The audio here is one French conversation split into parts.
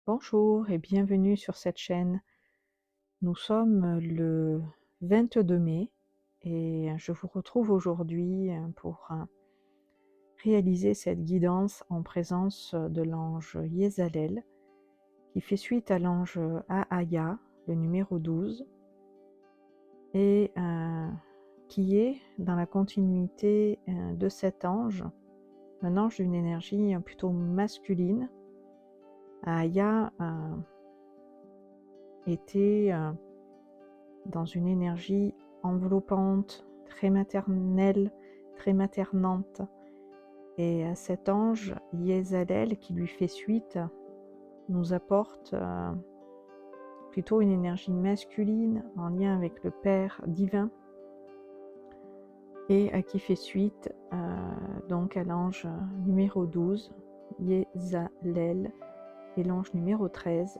Bonjour et bienvenue sur cette chaîne. Nous sommes le 22 mai et je vous retrouve aujourd'hui pour réaliser cette guidance en présence de l'ange Yezalel qui fait suite à l'ange Ahaya, le numéro 12, et qui est dans la continuité de cet ange, un ange d'une énergie plutôt masculine. Ahaya était dans une énergie enveloppante, très maternelle, très maternante. Et cet ange, Yezalel, qui lui fait suite, nous apporte plutôt une énergie masculine en lien avec le Père divin et qui fait suite donc à l'ange numéro 12, Yezalel, et l'ange numéro 13.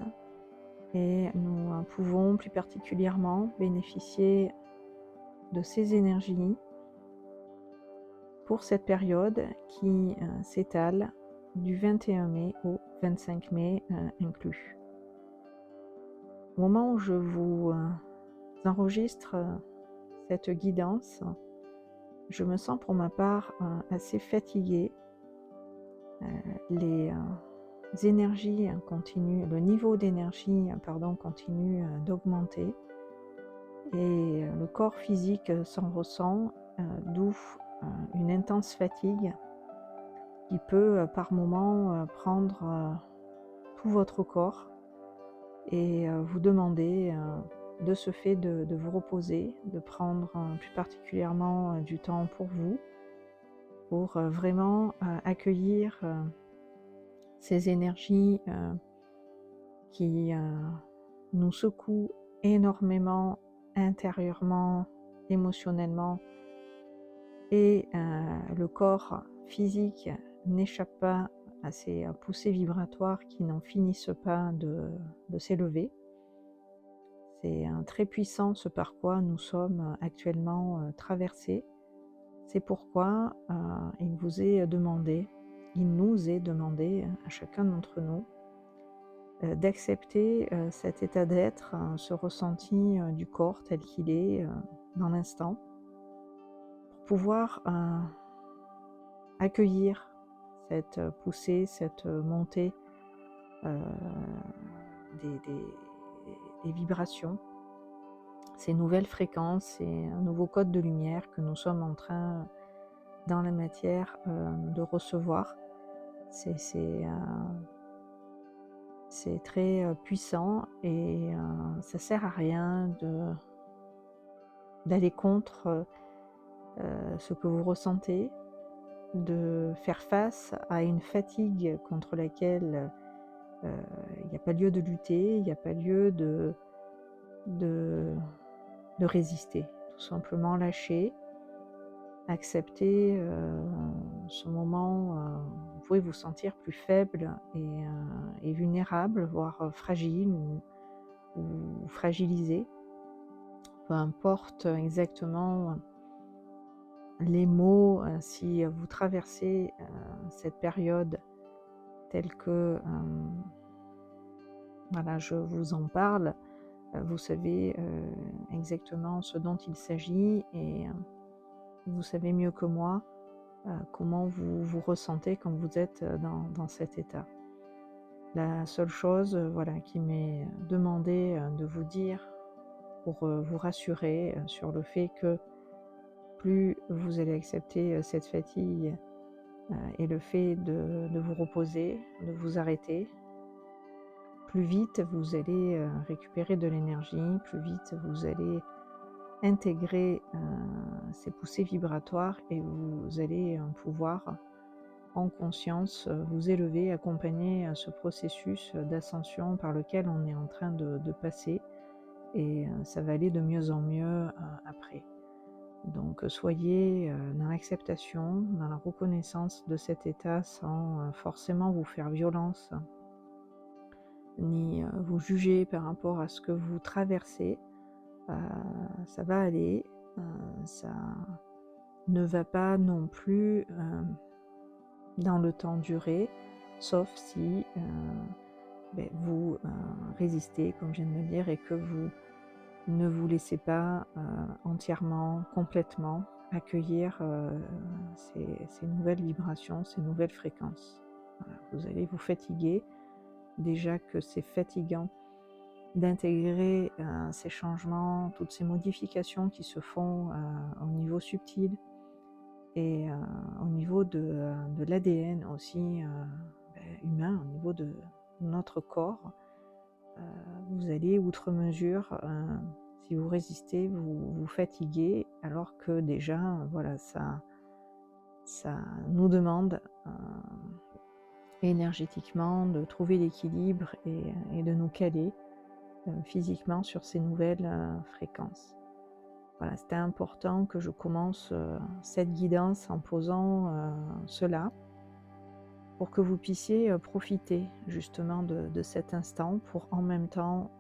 Et nous pouvons plus particulièrement bénéficier de ces énergies pour cette période qui s'étale du 21 mai au 25 mai inclus. Au moment où je vous enregistre cette guidance, je me sens pour ma part assez fatiguée. Les énergies continuent, le niveau d'énergie continue d'augmenter et le corps physique s'en ressent, d'où une intense fatigue qui peut par moment prendre tout votre corps et vous demander de ce fait de vous reposer, de prendre plus particulièrement du temps pour vous, pour vraiment accueillir ces énergies qui nous secouent énormément intérieurement, émotionnellement, et le corps physique n'échappe pas à ces poussées vibratoires qui n'en finissent pas de s'élever. C'est très puissant ce par quoi nous sommes actuellement traversés. C'est pourquoi il nous est demandé à chacun d'entre nous d'accepter cet état d'être, ce ressenti du corps tel qu'il est dans l'instant, pour pouvoir accueillir cette poussée, cette montée des vibrations, ces nouvelles fréquences et un nouveau code de lumière que nous sommes en train, dans la matière, de recevoir. C'est très puissant et ça sert à rien d'aller contre ce que vous ressentez, de faire face à une fatigue contre laquelle il n'y a pas lieu de lutter, il n'y a pas lieu de résister. Tout simplement lâcher, accepter ce moment. Vous pouvez vous sentir plus faible et vulnérable, voire fragile ou fragilisé. Peu importe exactement les mots, si vous traversez cette période telle que voilà, je vous en parle, vous savez exactement ce dont il s'agit et vous savez mieux que moi comment vous vous ressentez quand vous êtes dans cet état. La seule chose voilà, qui m'est demandé de vous dire pour vous rassurer sur le fait que plus vous allez accepter cette fatigue et le fait de vous reposer, de vous arrêter, plus vite vous allez récupérer de l'énergie, plus vite vous allez intégrer ces poussées vibratoires et vous allez pouvoir en conscience vous élever, accompagner ce processus d'ascension par lequel on est en train de passer et ça va aller de mieux en mieux après. Donc soyez dans l'acceptation, dans la reconnaissance de cet état sans forcément vous faire violence ni vous juger par rapport à ce que vous traversez. Ça va aller, ça ne va pas non plus dans le temps durer, sauf si vous résistez, comme je viens de le dire, et que vous ne vous laissez pas entièrement, complètement accueillir ces nouvelles vibrations, ces nouvelles fréquences. Voilà, vous allez vous fatiguer. Déjà que c'est fatigant d'intégrer ces changements, toutes ces modifications qui se font au niveau subtil et au niveau de l'ADN aussi humain, au niveau de notre corps. Vous allez outre mesure, si vous résistez, vous fatiguer, alors que déjà, voilà, ça nous demande énergétiquement de trouver l'équilibre et de nous caler physiquement sur ces nouvelles fréquences. Voilà, c'était important que je commence cette guidance en posant cela pour que vous puissiez profiter justement de cet instant pour en même temps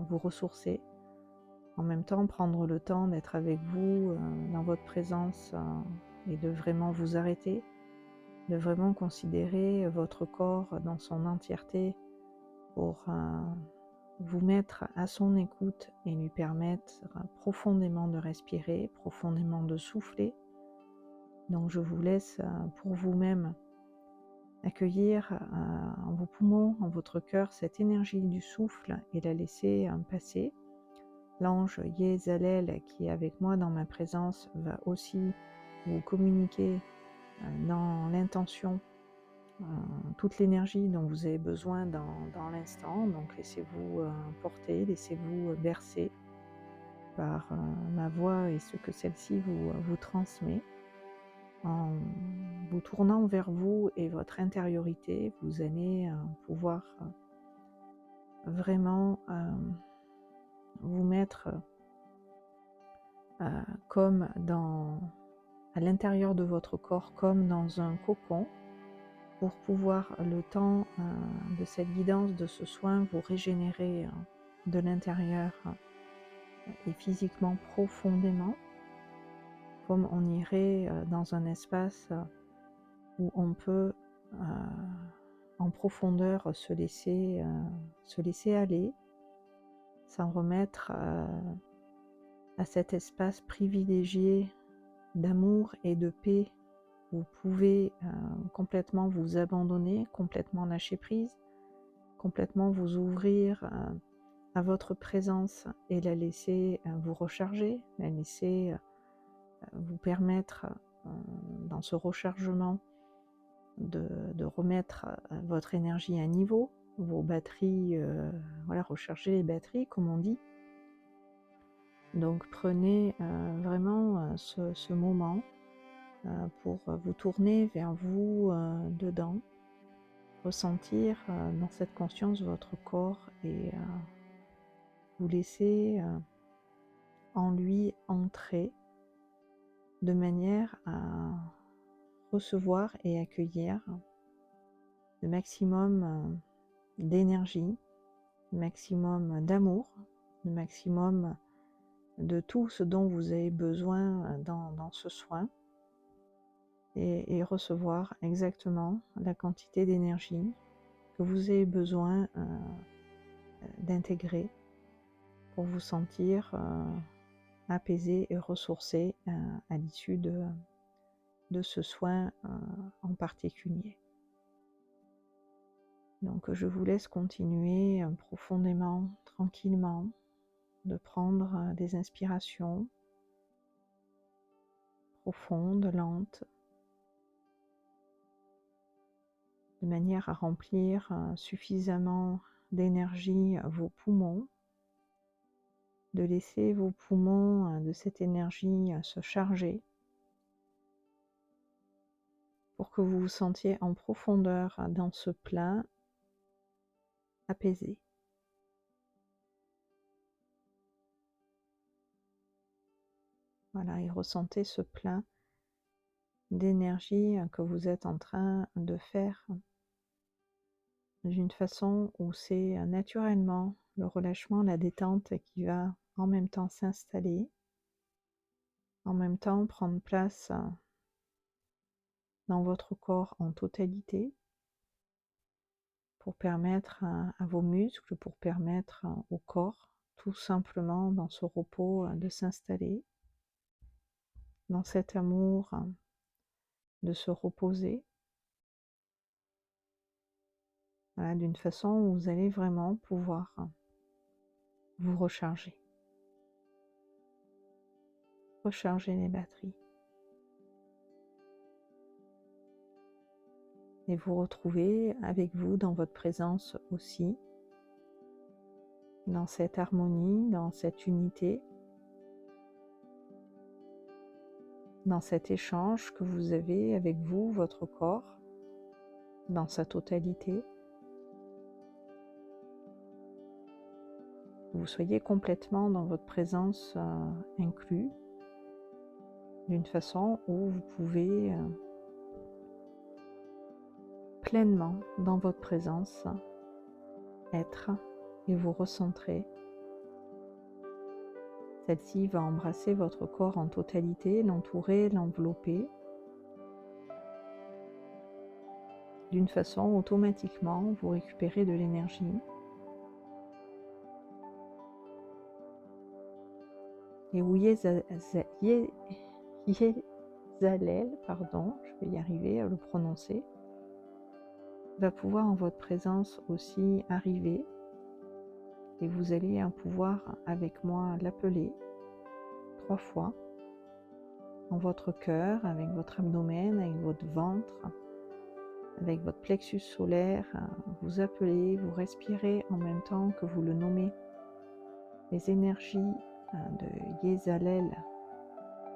vous ressourcer, en même temps prendre le temps d'être avec vous dans votre présence et de vraiment vous arrêter, de vraiment considérer votre corps dans son entièreté pour vous mettre à son écoute et lui permettre profondément de respirer, profondément de souffler. Donc je vous laisse pour vous-même accueillir en vos poumons, en votre cœur, cette énergie du souffle et la laisser passer. L'ange Yézalel qui est avec moi dans ma présence va aussi vous communiquer dans l'intention toute l'énergie dont vous avez besoin dans l'instant. Donc laissez-vous porter, laissez-vous bercer par ma voix et ce que celle-ci vous transmet. En vous tournant vers vous et votre intériorité, vous allez pouvoir vraiment vous mettre comme à l'intérieur de votre corps, comme dans un cocon, pour pouvoir, le temps de cette guidance, de ce soin, vous régénérer de l'intérieur et physiquement profondément, comme on irait dans un espace où on peut en profondeur se laisser aller, s'en remettre à cet espace privilégié d'amour et de paix. Vous pouvez complètement vous abandonner, complètement lâcher prise, complètement vous ouvrir à votre présence et la laisser vous recharger, la laisser vous permettre dans ce rechargement de remettre votre énergie à niveau, vos batteries, voilà, recharger les batteries comme on dit. Donc prenez vraiment ce moment pour vous tourner vers vous dedans, ressentir dans cette conscience votre corps et vous laisser en lui entrer de manière à recevoir et accueillir le maximum d'énergie, le maximum d'amour, le maximum de tout ce dont vous avez besoin dans ce soin et recevoir exactement la quantité d'énergie que vous avez besoin d'intégrer pour vous sentir apaisé et ressourcé à l'issue de ce soin en particulier. Donc je vous laisse continuer profondément, tranquillement, de prendre des inspirations profondes, lentes, de manière à remplir suffisamment d'énergie vos poumons, de laisser vos poumons de cette énergie se charger pour que vous vous sentiez en profondeur dans ce plein apaisé. Voilà, et ressentez ce plein d'énergie que vous êtes en train de faire d'une façon où c'est naturellement le relâchement, la détente qui va en même temps s'installer, en même temps prendre place dans votre corps en totalité. pour permettre à vos muscles, pour permettre au corps, tout simplement dans ce repos, de s'installer, dans cet amour, de se reposer. Voilà, d'une façon où vous allez vraiment pouvoir vous recharger. Recharger les batteries. Et vous retrouver avec vous dans votre présence aussi, dans cette harmonie, dans cette unité, dans cet échange que vous avez avec vous, votre corps, dans sa totalité. Vous soyez complètement dans votre présence inclus, d'une façon où vous pouvez pleinement dans votre présence être et vous recentrer. Celle-ci va embrasser votre corps en totalité, l'entourer, l'envelopper. D'une façon, automatiquement, vous récupérez de l'énergie. Et où Yezalel, pardon, je vais y arriver à le prononcer, va pouvoir en votre présence aussi arriver. Et vous allez pouvoir avec moi l'appeler 3 fois en votre cœur, avec votre abdomen, avec votre ventre, avec votre plexus solaire. Vous appelez, vous respirez en même temps que vous le nommez. Les énergies de Yezalel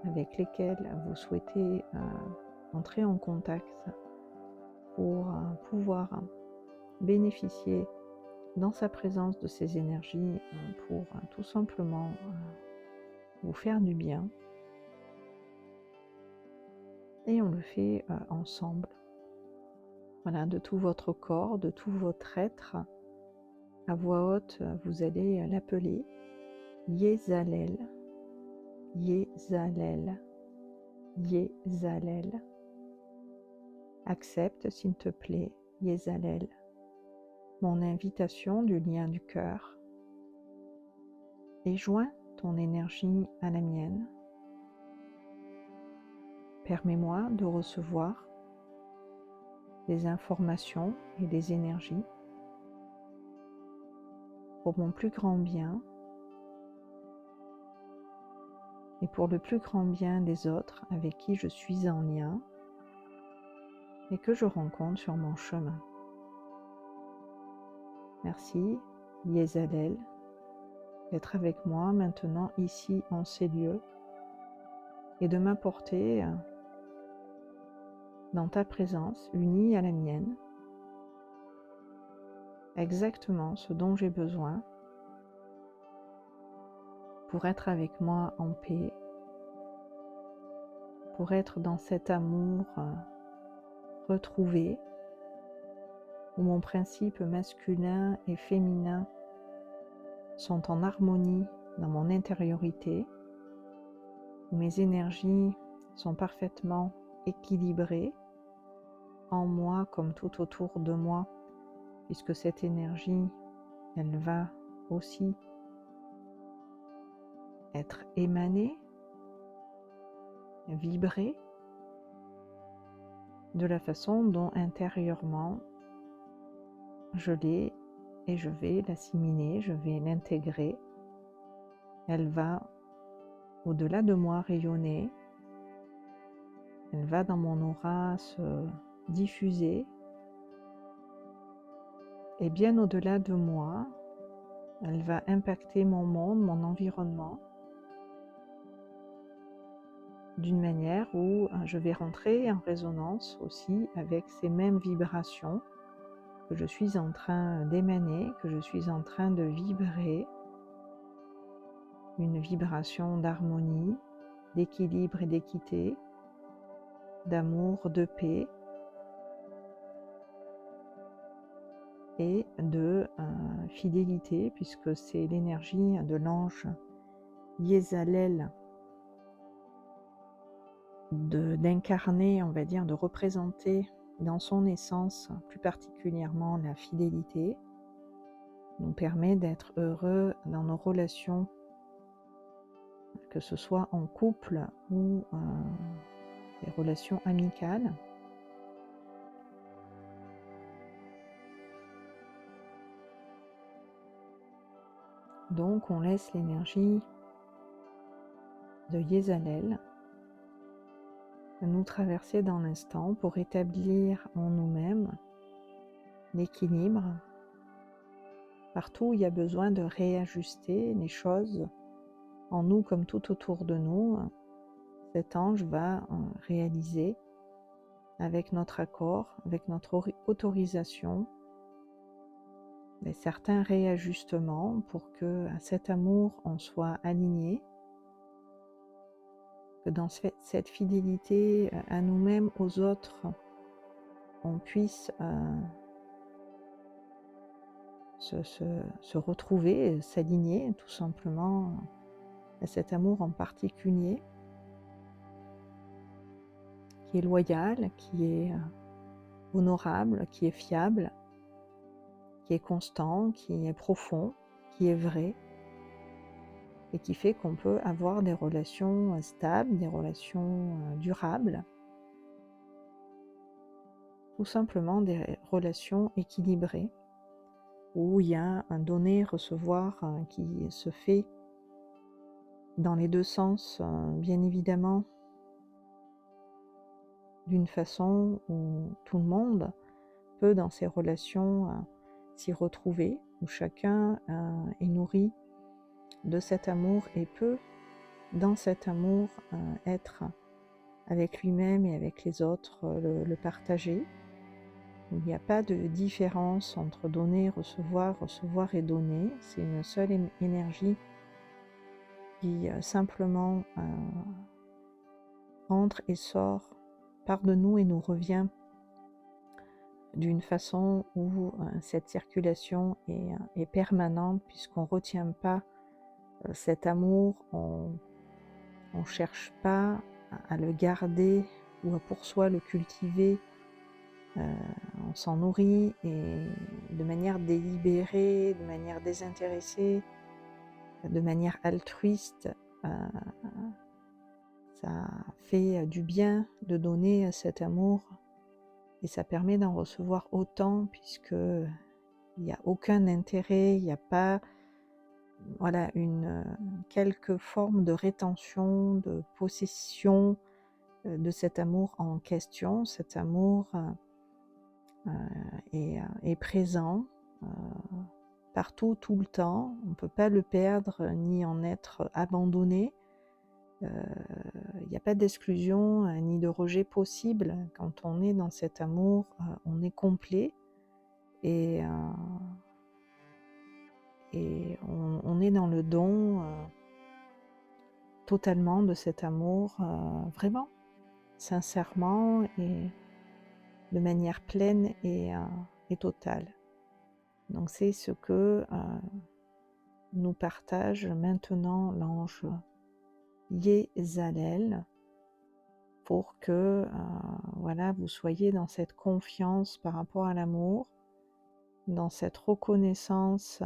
avec lesquelles vous souhaitez entrer en contact pour pouvoir bénéficier dans sa présence de ces énergies pour tout simplement vous faire du bien. Et on le fait ensemble. Voilà, de tout votre corps, de tout votre être. À voix haute, vous allez l'appeler Yezalel, Yezalel, Yezalel. Accepte, s'il te plaît, Yezalel, mon invitation du lien du cœur et joins ton énergie à la mienne. Permets-moi de recevoir des informations et des énergies pour mon plus grand bien et pour le plus grand bien des autres avec qui je suis en lien et que je rencontre sur mon chemin. Merci, Yezalel, d'être avec moi maintenant ici en ces lieux et de m'apporter dans ta présence unie à la mienne exactement ce dont j'ai besoin pour être avec moi en paix, pour être dans cet amour retrouvé, où mon principe masculin et féminin sont en harmonie dans mon intériorité, où mes énergies sont parfaitement équilibrées en moi comme tout autour de moi, puisque cette énergie, elle va aussi être émanée, vibrer de la façon dont intérieurement je l'ai et je vais l'assimiler, je vais l'intégrer. Elle va au-delà de moi rayonner, elle va dans mon aura se diffuser et bien au-delà de moi, elle va impacter mon monde, mon environnement d'une manière où je vais rentrer en résonance aussi avec ces mêmes vibrations que je suis en train d'émaner, que je suis en train de vibrer, une vibration d'harmonie, d'équilibre et d'équité, d'amour, de paix et de fidélité, puisque c'est l'énergie de l'ange Yezalel d'incarner, on va dire, de représenter dans son essence, plus particulièrement la fidélité, nous permet d'être heureux dans nos relations, que ce soit en couple ou des relations amicales. Donc on laisse l'énergie de Yézalel nous traverser dans l'instant pour établir en nous-mêmes l'équilibre. Partout où il y a besoin de réajuster les choses, en nous comme tout autour de nous, cet ange va réaliser avec notre accord, avec notre autorisation, certains réajustements pour que à cet amour on soit aligné, que dans cette fidélité à nous-mêmes, aux autres, on puisse se retrouver, s'aligner tout simplement à cet amour en particulier, qui est loyal, qui est honorable, qui est fiable, qui est constant, qui est profond, qui est vrai, et qui fait qu'on peut avoir des relations stables, des relations durables, tout simplement des relations équilibrées, où il y a un donner-recevoir qui se fait dans les deux sens, bien évidemment, d'une façon où tout le monde peut dans ces relations s'y retrouver, où chacun est nourri de cet amour et peut dans cet amour être avec lui-même et avec les autres, le partager. Il n'y a pas de différence entre donner, recevoir et donner. C'est une seule énergie qui simplement entre et sort, part de nous et nous revient d'une façon où cette circulation est permanente, puisqu'on ne retient pas cet amour, on ne cherche pas à le garder ou à pour soi le cultiver. On s'en nourrit et de manière délibérée, de manière désintéressée, de manière altruiste. Ça fait du bien de donner cet amour et ça permet d'en recevoir autant, puisque il n'y a aucun intérêt, il n'y a pas une quelque forme de rétention, de possession de cet amour en question. Cet amour est présent partout, tout le temps. On ne peut pas le perdre ni en être abandonné. Il n'y a pas d'exclusion ni de rejet possible. Quand on est dans cet amour, on est complet et on est dans le don totalement de cet amour, vraiment, sincèrement et de manière pleine et totale. Donc c'est ce que nous partage maintenant l'ange Yézalel, pour que vous soyez dans cette confiance par rapport à l'amour, dans cette reconnaissance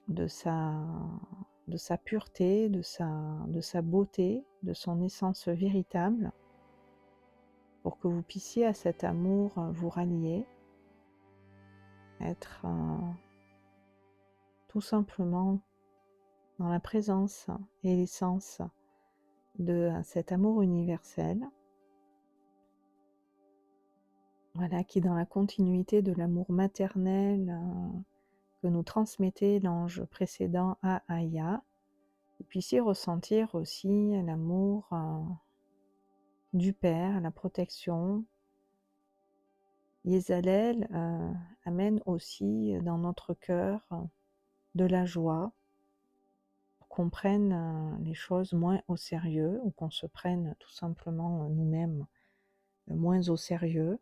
de sa pureté, de sa beauté, de son essence véritable, pour que vous puissiez à cet amour vous rallier, être tout simplement dans la présence et l'essence de cet amour universel, qui est dans la continuité de l'amour maternel que nous transmettait l'ange précédent à Aya. Vous puissiez ressentir aussi l'amour du Père, la protection. Yézalel amène aussi dans notre cœur de la joie, qu'on prenne les choses moins au sérieux, ou qu'on se prenne tout simplement nous-mêmes moins au sérieux,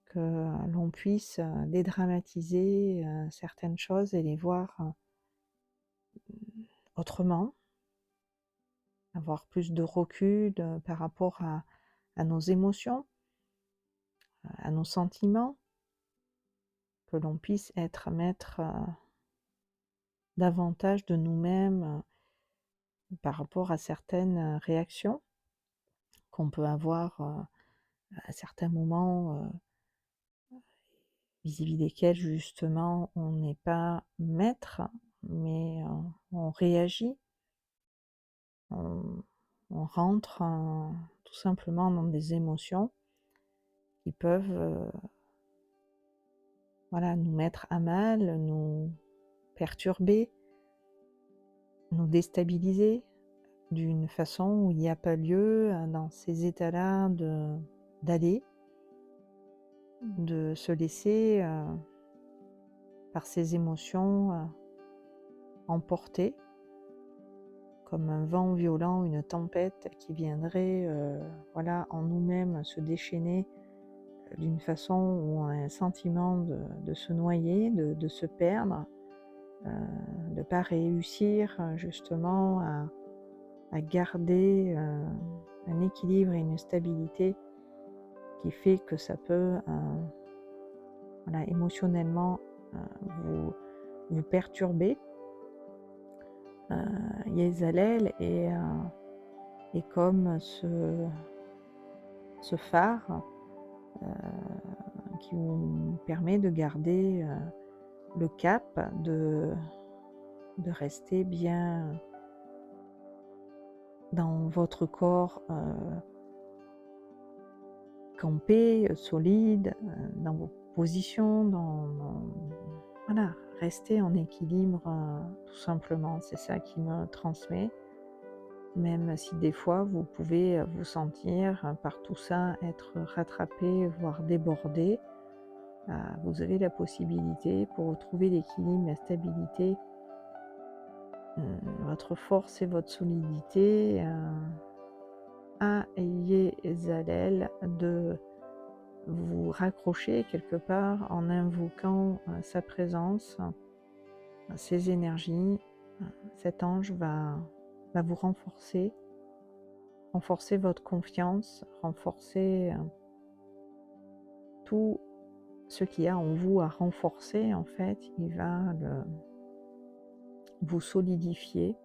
que l'on puisse dédramatiser certaines choses et les voir autrement, avoir plus de recul par rapport à nos émotions, à nos sentiments, que l'on puisse être maître davantage de nous-mêmes par rapport à certaines réactions qu'on peut avoir à certains moments vis-à-vis desquels justement on n'est pas maître, mais on réagit, on, on rentre tout simplement dans des émotions qui peuvent voilà, nous mettre à mal, nous perturber, nous déstabiliser d'une façon où il n'y a pas lieu dans ces états-là d'aller, de se laisser par ces émotions emporter comme un vent violent, une tempête qui viendrait voilà, en nous-mêmes se déchaîner d'une façon où on a un sentiment de se noyer, de se perdre, de ne pas réussir justement à garder un équilibre et une stabilité qui fait que ça peut voilà, émotionnellement vous perturber. Yezalel est comme ce phare qui vous permet de garder le cap, de rester bien dans votre corps campé, solide, dans vos positions, voilà, rester en équilibre tout simplement, c'est ça qui me transmet. Même si des fois vous pouvez vous sentir par tout ça être rattrapé, voire débordé, vous avez la possibilité pour retrouver l'équilibre, la stabilité, votre force et votre solidité, à Yezalel, de vous raccrocher quelque part en invoquant sa présence, ses énergies. Cet ange va vous renforcer votre confiance, renforcer tout ce qu'il y a en vous à renforcer. En fait, il va vous solidifier,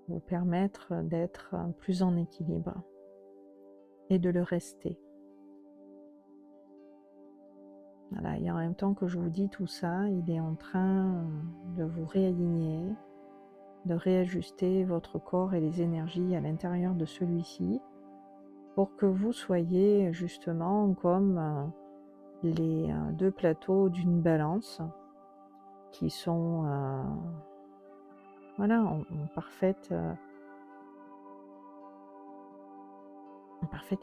vous permettre d'être plus en équilibre et de le rester. Voilà, et en même temps que je vous dis tout ça, il est en train de vous réaligner, de réajuster votre corps et les énergies à l'intérieur de celui-ci pour que vous soyez justement comme les deux plateaux d'une balance qui sont voilà, en parfait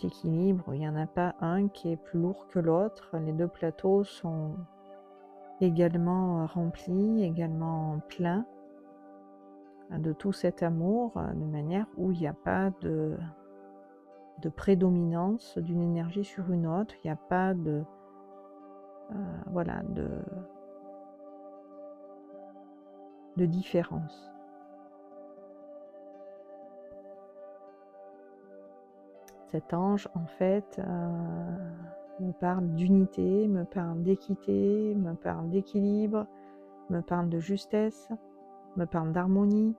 équilibre. Il n'y en a pas un qui est plus lourd que l'autre. Les deux plateaux sont également remplis, également pleins de tout cet amour, de manière où il n'y a pas de prédominance d'une énergie sur une autre, il n'y a pas de voilà, de différence. Cet ange, en fait, me parle d'unité, me parle d'équité, me parle d'équilibre, me parle de justesse, me parle d'harmonie,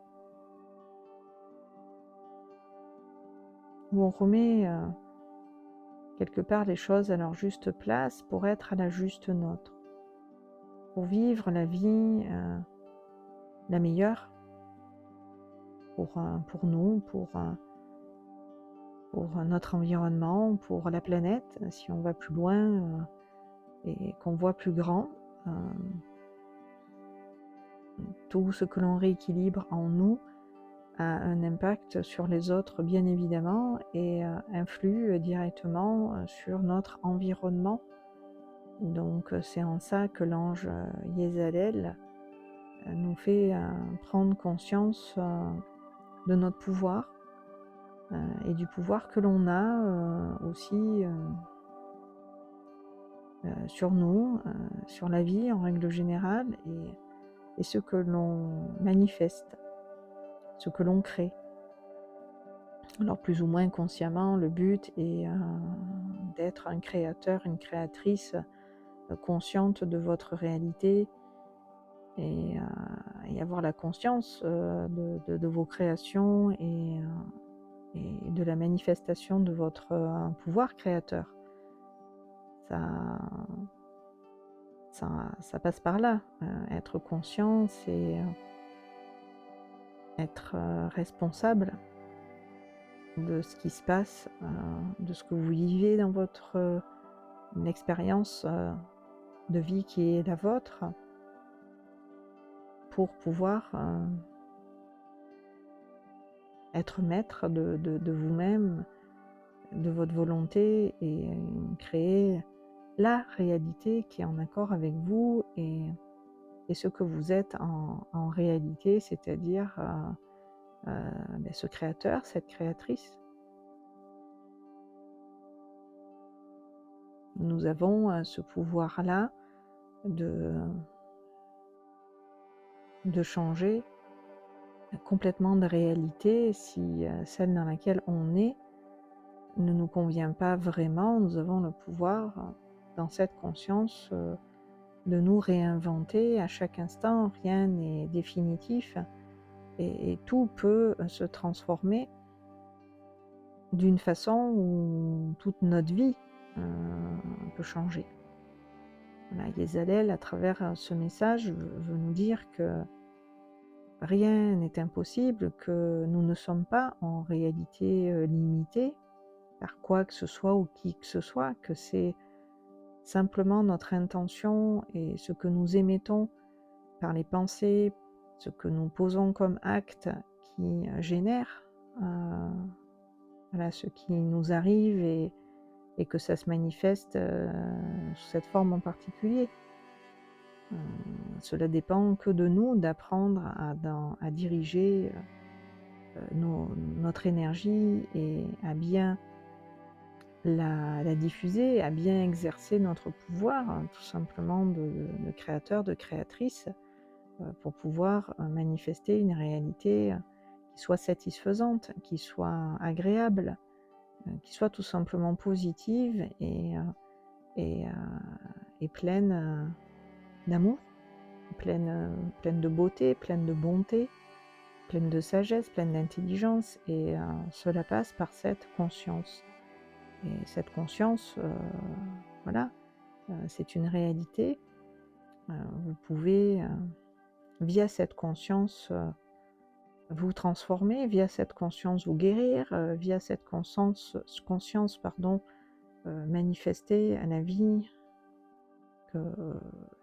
où on remet quelque part les choses à leur juste place pour être à la juste nôtre, pour vivre la vie la meilleure pour nous, pour notre environnement, pour la planète, si on va plus loin et qu'on voit plus grand. Tout ce que l'on rééquilibre en nous a un impact sur les autres, bien évidemment, et influe directement sur notre environnement. Donc c'est en ça que l'ange Yezalel nous fait prendre conscience de notre pouvoir et du pouvoir que l'on a aussi sur nous, sur la vie en règle générale, et ce que l'on manifeste, ce que l'on crée. Alors plus ou moins consciemment, le but est d'être un créateur, une créatrice consciente de votre réalité et avoir la conscience de vos créations et de la manifestation de votre pouvoir créateur. Ça, ça passe par là. Être conscient, c'est être responsable de ce qui se passe, de ce que vous vivez dans votre expérience de vie qui est la vôtre, pour pouvoir être maître de vous-même, de votre volonté et créer la réalité qui est en accord avec vous et ce que vous êtes en réalité, c'est-à-dire ce créateur, cette créatrice. Nous avons ce pouvoir-là de changer complètement de réalité si celle dans laquelle on est ne nous convient pas vraiment. Nous avons le pouvoir, dans cette conscience, de nous réinventer à chaque instant. Rien n'est définitif et tout peut se transformer d'une façon où toute notre vie peut changer. Voilà, Yezalel, à travers ce message, veut nous dire que rien n'est impossible, que nous ne sommes pas en réalité limités par quoi que ce soit ou qui que ce soit, que c'est simplement notre intention et ce que nous émettons par les pensées, ce que nous posons comme acte qui génère ce qui nous arrive et que ça se manifeste sous cette forme en particulier. Cela dépend que de nous d'apprendre à diriger notre énergie et à bien la diffuser, à bien exercer notre pouvoir, tout simplement de créateur, de créatrice, pour pouvoir manifester une réalité qui soit satisfaisante, qui soit agréable, qui soit tout simplement positive et pleine d'amour, pleine de beauté, pleine de bonté, pleine de sagesse, pleine d'intelligence, et cela passe par cette conscience. Et cette conscience, voilà, c'est une réalité. Vous pouvez, via cette conscience, vous transformer, via cette conscience vous guérir, via cette conscience, manifester à la vie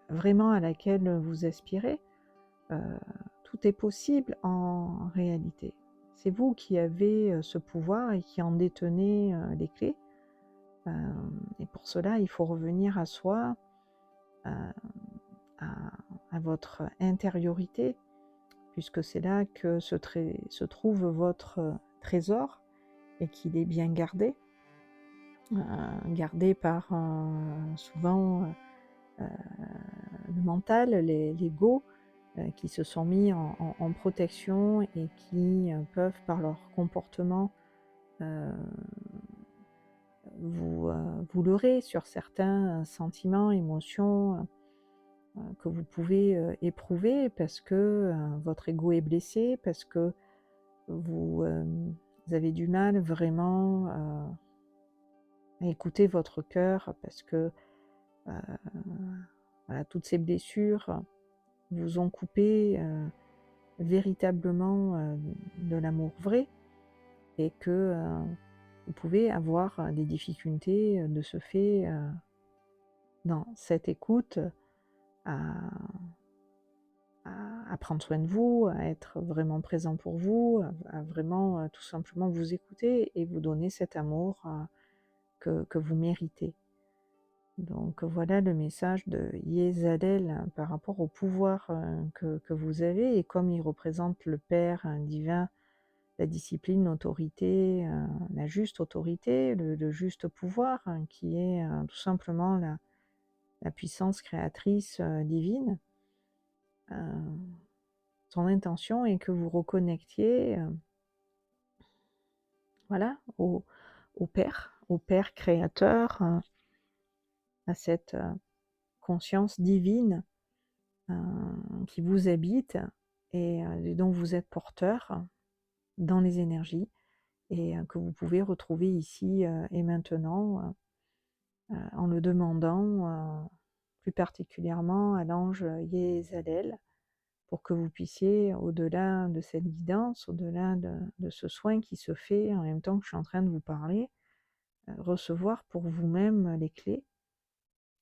vraiment à laquelle vous aspirez. Tout est possible en réalité. C'est vous qui avez ce pouvoir et qui en détenez les clés. Et pour cela, il faut revenir à soi, à votre intériorité, puisque c'est là que se trouve votre trésor et qu'il est bien gardé, gardé par souvent le mental, l'ego, qui se sont mis en protection et qui peuvent, par leur comportement, vous leurrer sur certains sentiments, émotions que vous pouvez éprouver parce que votre ego est blessé, parce que vous avez du mal vraiment à écouter votre cœur, parce que voilà, toutes ces blessures vous ont coupé véritablement de l'amour vrai, et que vous pouvez avoir des difficultés de ce fait dans cette écoute à prendre soin de vous, à être vraiment présent pour vous, à vraiment tout simplement vous écouter et vous donner cet amour que vous méritez. Donc voilà le message de Yezalel par rapport au pouvoir que vous avez, et comme il représente le Père divin, la discipline, l'autorité, la juste autorité, le juste pouvoir, qui est tout simplement la puissance créatrice divine. Son intention est que vous reconnectiez voilà, au Père créateur, à cette, conscience divine, heu, qui vous habite et dont vous êtes porteur dans les énergies et que vous pouvez retrouver ici, et maintenant, en le demandant, plus particulièrement à l'ange Yézalel, pour que vous puissiez, au-delà de cette guidance, au-delà de ce soin qui se fait en même temps que je suis en train de vous parler, recevoir pour vous-même les clés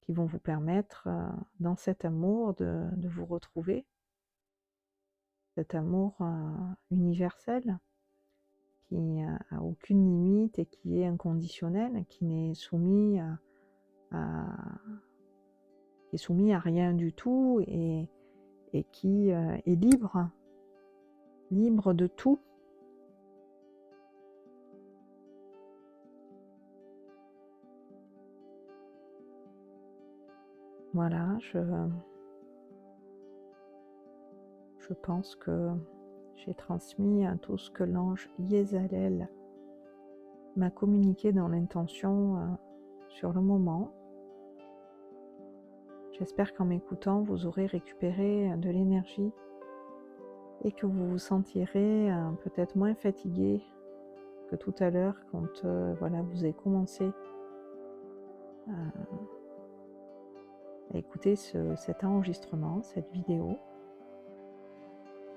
qui vont vous permettre, dans cet amour de vous retrouver, cet amour, universel qui a aucune limite et qui est inconditionnel, qui n'est soumis à qui est soumis à rien du tout et qui, est libre, libre de tout. Voilà, je pense que j'ai transmis, tout ce que l'ange Yézalel m'a communiqué dans l'intention, sur le moment. J'espère qu'en m'écoutant, vous aurez récupéré, de l'énergie et que vous vous sentirez, peut-être moins fatigué que tout à l'heure quand, voilà, vous avez commencé à écouter cet enregistrement, cette vidéo.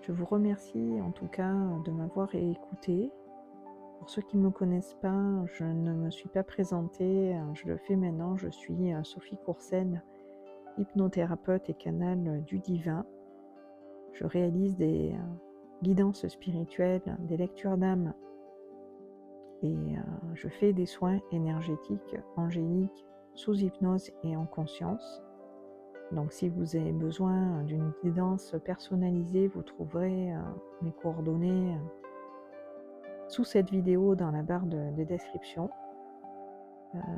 Je vous remercie en tout cas de m'avoir écouté. Pour ceux qui ne me connaissent pas, je ne me suis pas présentée, je le fais maintenant. Je suis Sophie Courcelles, hypnothérapeute et canal du divin. Je réalise des guidances spirituelles, des lectures d'âme et je fais des soins énergétiques, angéliques, sous hypnose et en conscience. Donc si vous avez besoin d'une guidance personnalisée, vous trouverez mes coordonnées sous cette vidéo dans la barre de description.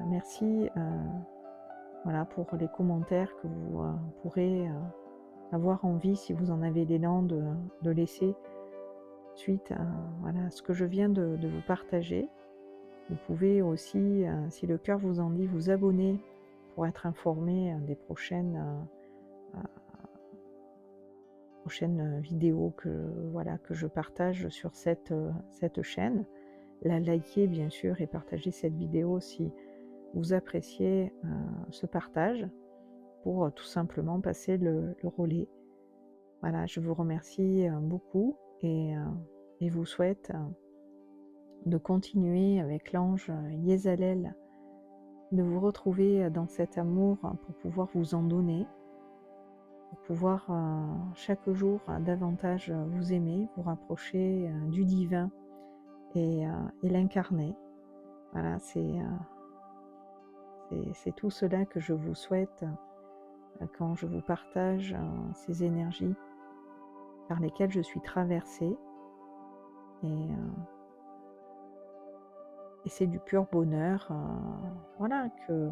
Merci voilà, pour les commentaires que vous pourrez avoir envie, si vous en avez l'élan, de laisser suite à voilà, ce que je viens de vous partager. Vous pouvez aussi, si le cœur vous en dit, vous abonner pour être informé des prochaines vidéos voilà, que je partage sur cette chaîne. La liker bien sûr et partager cette vidéo si vous appréciez ce partage pour tout simplement passer le relais. Voilà, je vous remercie beaucoup et vous souhaite de continuer avec l'ange Yézalel, de vous retrouver dans cet amour pour pouvoir vous en donner, pour pouvoir chaque jour davantage vous aimer, vous rapprocher du divin et l'incarner. Voilà, c'est tout cela que je vous souhaite quand je vous partage ces énergies par lesquelles je suis traversée. Et c'est du pur bonheur, voilà, que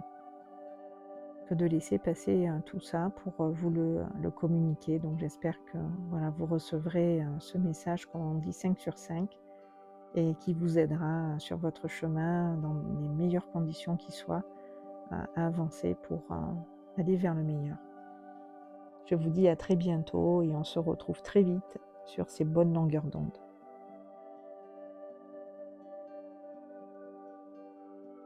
de laisser passer tout ça pour vous le communiquer. Donc j'espère que voilà, vous recevrez ce message, comme on dit, 5 sur 5, et qui vous aidera sur votre chemin dans les meilleures conditions qui soient à avancer pour aller vers le meilleur. Je vous dis à très bientôt et on se retrouve très vite sur ces bonnes longueurs d'onde.